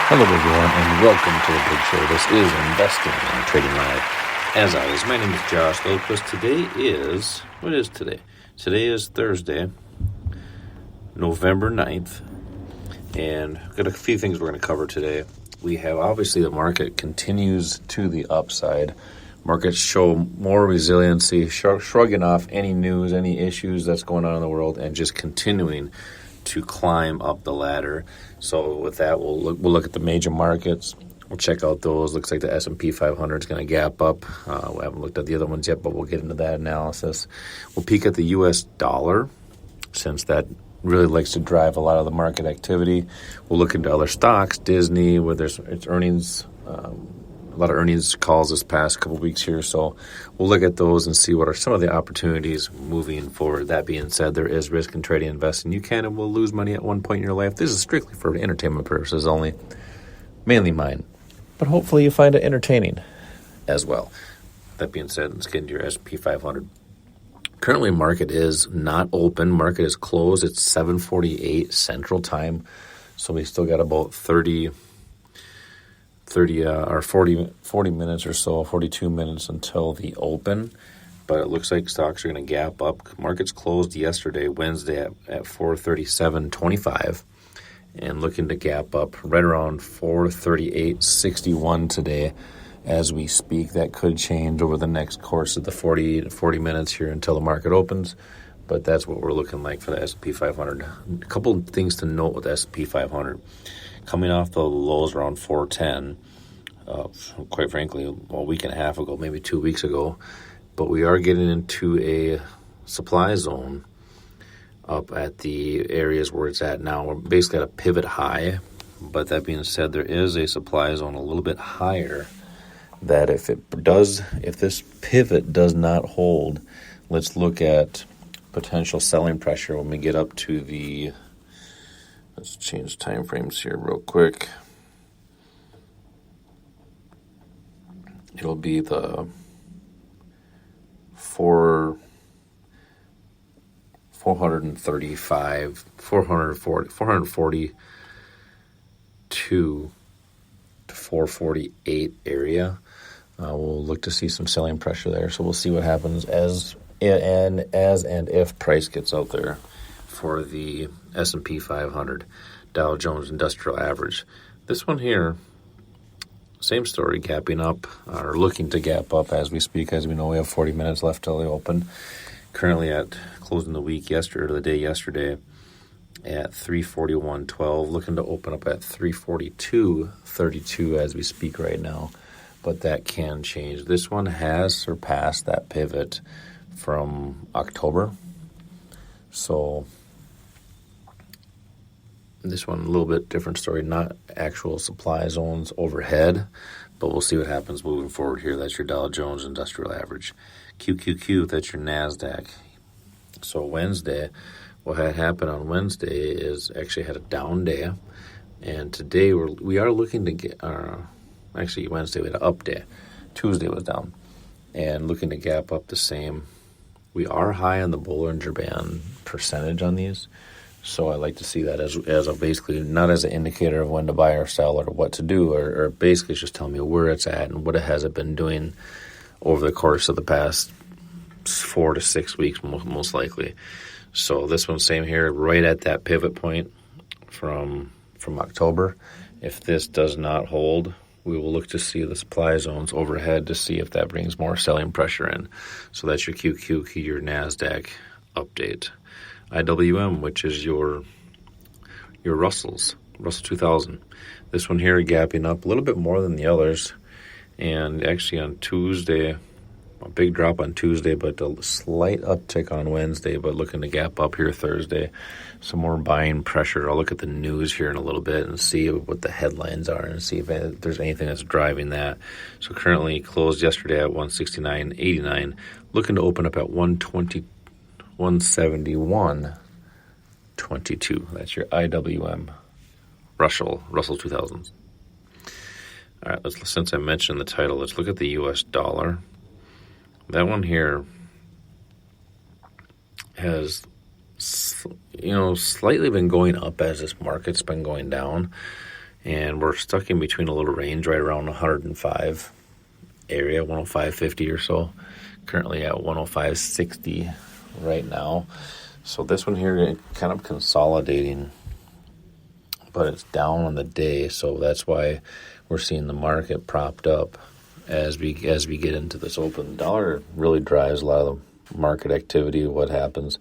Hello, everyone, and welcome to the Big Show. This is Investing and Trading Live. As always, my name is Josh Lopez. What is today? Today is Thursday, November 9th, and I've got a few things we're going to cover today. We have, obviously, the market continues to the upside. Markets show more resiliency, shrugging off any news, any issues that's going on in the world, and just continuing to climb up the ladder. So with that, we'll look at the major markets. We'll check out those. Looks like the S&P 500 is going to gap up. We haven't looked at the other ones yet, but we'll get into that analysis. We'll peek at the U.S. dollar, since that really likes to drive a lot of the market activity. We'll look into other stocks, Disney, where there's its earnings, a lot of earnings calls this past couple weeks here, so we'll look at those and see what are some of the opportunities moving forward. That being said, there is risk in trading and investing. You can and will lose money at one point in your life. This is strictly for entertainment purposes only, mainly mine, but hopefully you find it entertaining as well. That being said, let's get into your S&P 500. Currently, market is not open. Market is closed. It's 7:48 Central Time, so we still got about 40 minutes or so, 42 minutes until the open. But it looks like stocks are going to gap up. Markets closed yesterday, Wednesday, at 437.25, and looking to gap up right around 438.61 today as we speak. That could change over the next course of the 40 minutes here until the market opens. But that's what we're looking like for the S&P 500. A couple of things to note with the S&P 500. Coming off the lows around 410, quite frankly, a week and a half ago, maybe 2 weeks ago. But we are getting into a supply zone up at the areas where it's at now. We're basically at a pivot high. But that being said, there is a supply zone a little bit higher that if this pivot does not hold, let's look at potential selling pressure when we get up to the... Let's change time frames here real quick. It'll be the 442 to 448 area. We'll look to see some selling pressure there. So we'll see what happens as and if price gets out there for the S&P 500, Dow Jones Industrial Average. This one here, same story, gapping up, or looking to gap up as we speak. As we know, we have 40 minutes left till they open. Currently at closing the week yesterday, or the day yesterday, at 341.12, looking to open up at 342.32 as we speak right now. But that can change. This one has surpassed that pivot from October. So this one, a little bit different story, not actual supply zones overhead, but we'll see what happens moving forward here. That's your Dow Jones Industrial Average. QQQ, that's your NASDAQ. So Wednesday, what had happened on Wednesday is actually had a down day, and today we are looking to get, actually Wednesday we had an up day. Tuesday was down, and looking to gap up the same. We are high on the Bollinger Band percentage on these. So I like to see that as a basically not as an indicator of when to buy or sell or what to do, or basically just tell me where it's at and what it has been doing over the course of the past 4 to 6 weeks, most likely. So this one, same here, right at that pivot point from October. If this does not hold, we will look to see the supply zones overhead to see if that brings more selling pressure in. So that's your QQQ, your NASDAQ update. IWM, which is your Russell 2000. This one here gapping up a little bit more than the others, and actually on Tuesday, a big drop on Tuesday, but a slight uptick on Wednesday, but looking to gap up here Thursday. Some more buying pressure. I'll look at the news here in a little bit and see what the headlines are and see if there's anything that's driving that. So currently closed yesterday at 169.89, looking to open up at 171.22. That's your IWM Russell 2000s. All right, since I mentioned the title, let's look at the U.S. dollar. That one here has, slightly been going up as this market's been going down. and we're stuck in between a little range right around 105 area, 105.50 or so. Currently at 105.60 right now. So this one here kind of consolidating, but it's down on the day, so that's why we're seeing the market propped up as we get into this open. The dollar really drives a lot of the market activity, what happens,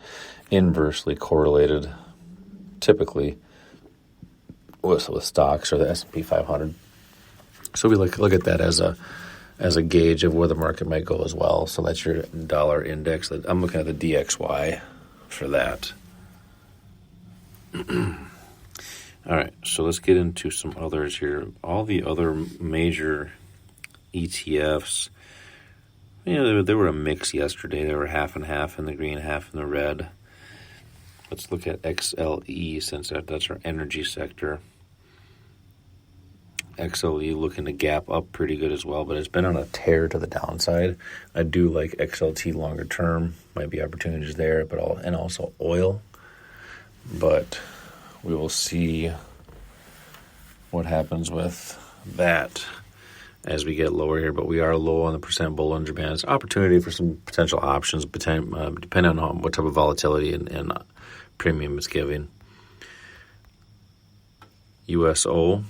inversely correlated typically with stocks or the S&P 500. So we look at that as a gauge of where the market might go as well. So that's your dollar index. I'm looking at the DXY for that. All right, so let's get into some others here. All the other major ETFs, they were a mix yesterday. They were half and half in the green, half in the red. Let's look at XLE, since that's our energy sector. XLE looking to gap up pretty good as well, but it's been on a tear to the downside. I do like XLT longer term. Might be opportunities there, and also oil. But we will see what happens with that as we get lower here. But we are low on the percent Bollinger Band. It's opportunity for some potential options, depending on what type of volatility and premium it's giving. USO.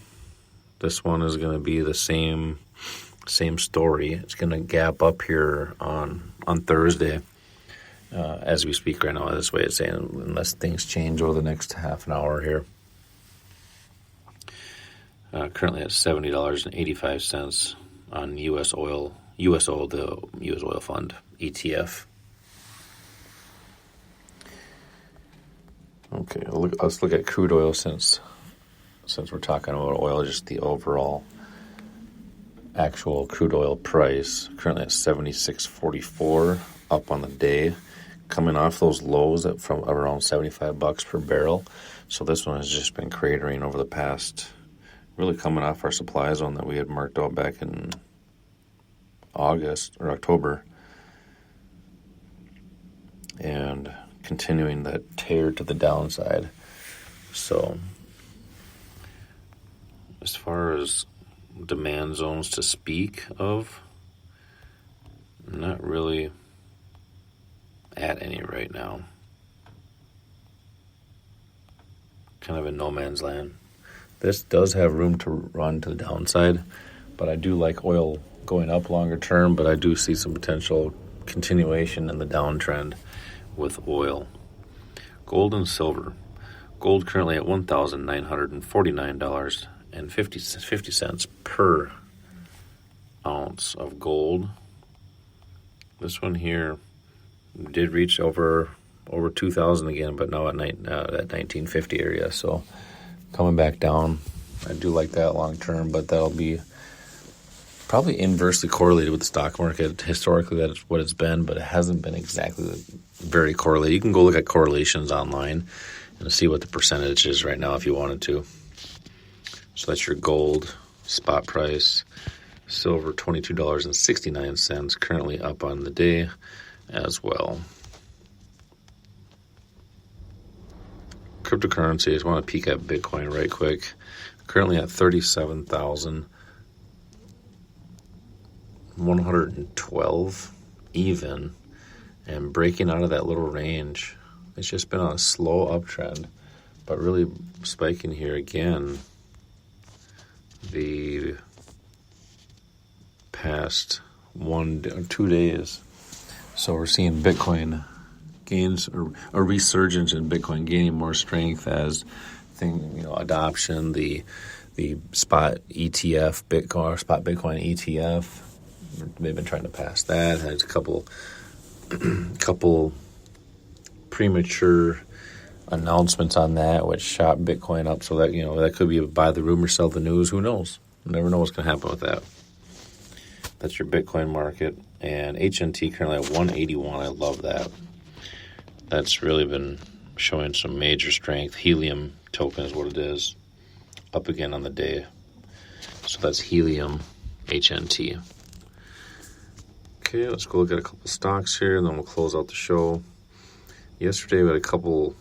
This one is going to be the same story. It's going to gap up here on Thursday as we speak right now. This way it's saying, unless things change over the next half an hour here. Currently at $70.85 on USO, the U.S. Oil Fund ETF. Okay, let's look at crude oil since we're talking about oil, just the overall actual crude oil price. Currently at $76.44, up on the day, coming off those lows from around $75 per barrel. So this one has just been cratering over the past, really coming off our supply zone that we had marked out back in August or October, and continuing that tear to the downside. So as far as demand zones to speak of, not really at any right now. Kind of in no man's land. This does have room to run to the downside, but I do like oil going up longer term, but I do see some potential continuation in the downtrend with oil. Gold and silver. Gold currently at $1,949.50 per ounce of gold. This one here did reach over 2,000 again, but now at 1950 area. So coming back down. I do like that long term, but that'll be probably inversely correlated with the stock market. Historically, that's what it's been, but it hasn't been exactly very correlated. You can go look at correlations online and see what the percentage is right now if you wanted to. So that's your gold spot price. Silver, $22.69, currently up on the day as well. Cryptocurrency, I just want to peek at Bitcoin right quick. Currently at 37,112 even, and breaking out of that little range. It's just been on a slow uptrend, but really spiking here again the past 1 or 2 days. So we're seeing Bitcoin gains, or a resurgence in Bitcoin gaining more strength as adoption, the spot ETF, Bitcoin, spot Bitcoin ETF. They've been trying to pass that. There's a couple premature announcements on that, which shot Bitcoin up. So that that could be a buy the rumor, sell the news. Who knows? You never know what's going to happen with that. That's your Bitcoin market. And HNT currently at 181. I love that. That's really been showing some major strength. Helium token is what it is. Up again on the day. So that's Helium HNT. Okay, let's go look at a couple stocks here, and then we'll close out the show. Yesterday we had a couple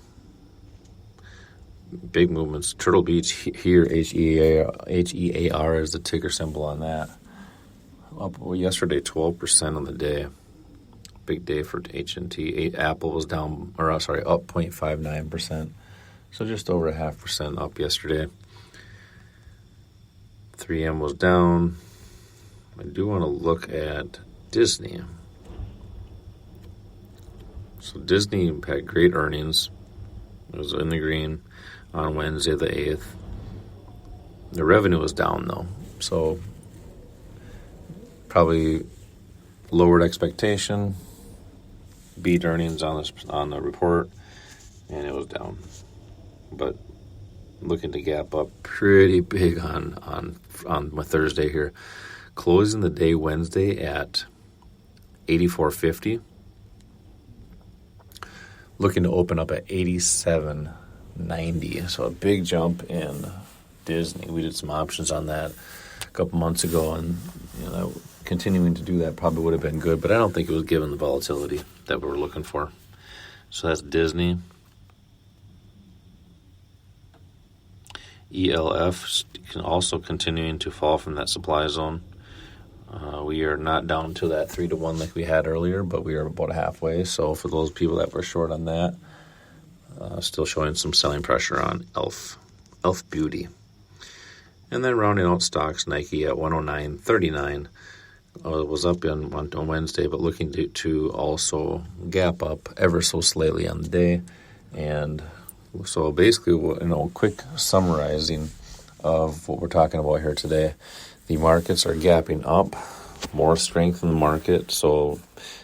big movements. Turtle Beach here, HEAR is the ticker symbol on that. Up yesterday, 12% on the day. Big day for HNT. Apple was up 0.59%. So just over 0.5% up yesterday. 3M was down. I do want to look at Disney. So Disney had great earnings. It was in the green on Wednesday the 8th. The revenue was down though. So probably lowered expectation, beat earnings on the report, and it was down. But looking to gap up pretty big on my Thursday here. Closing the day Wednesday at 84.50. Looking to open up at 87.90. So a big jump in Disney. We did some options on that a couple months ago, and continuing to do that probably would have been good, but I don't think it was given the volatility that we were looking for. So that's Disney. ELF can also continuing to fall from that supply zone. We are not down to that 3-to-1 like we had earlier, but we are about halfway. So for those people that were short on that, still showing some selling pressure on Elf Beauty. And then rounding out stocks, Nike at 109.39 was up on Wednesday, but looking to also gap up ever so slightly on the day. And so basically, quick summarizing of what we're talking about here today. The markets are gapping up, more strength in the market, so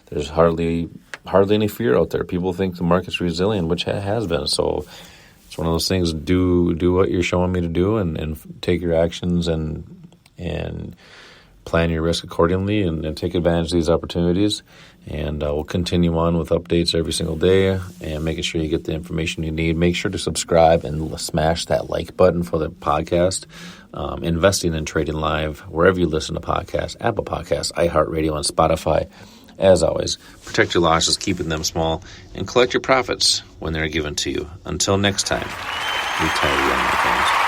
there's hardly any fear out there. People think the market's resilient, which has been. So it's one of those things. Do what you're showing me to do, and take your actions and plan your risk accordingly, and take advantage of these opportunities. And we'll continue on with updates every single day and making sure you get the information you need. Make sure to subscribe and smash that like button for the podcast. Investing in Trading Live, wherever you listen to podcasts, Apple Podcasts, iHeartRadio, and Spotify. As always, protect your losses, keeping them small, and collect your profits when they're given to you. Until next time, retire young, my friends.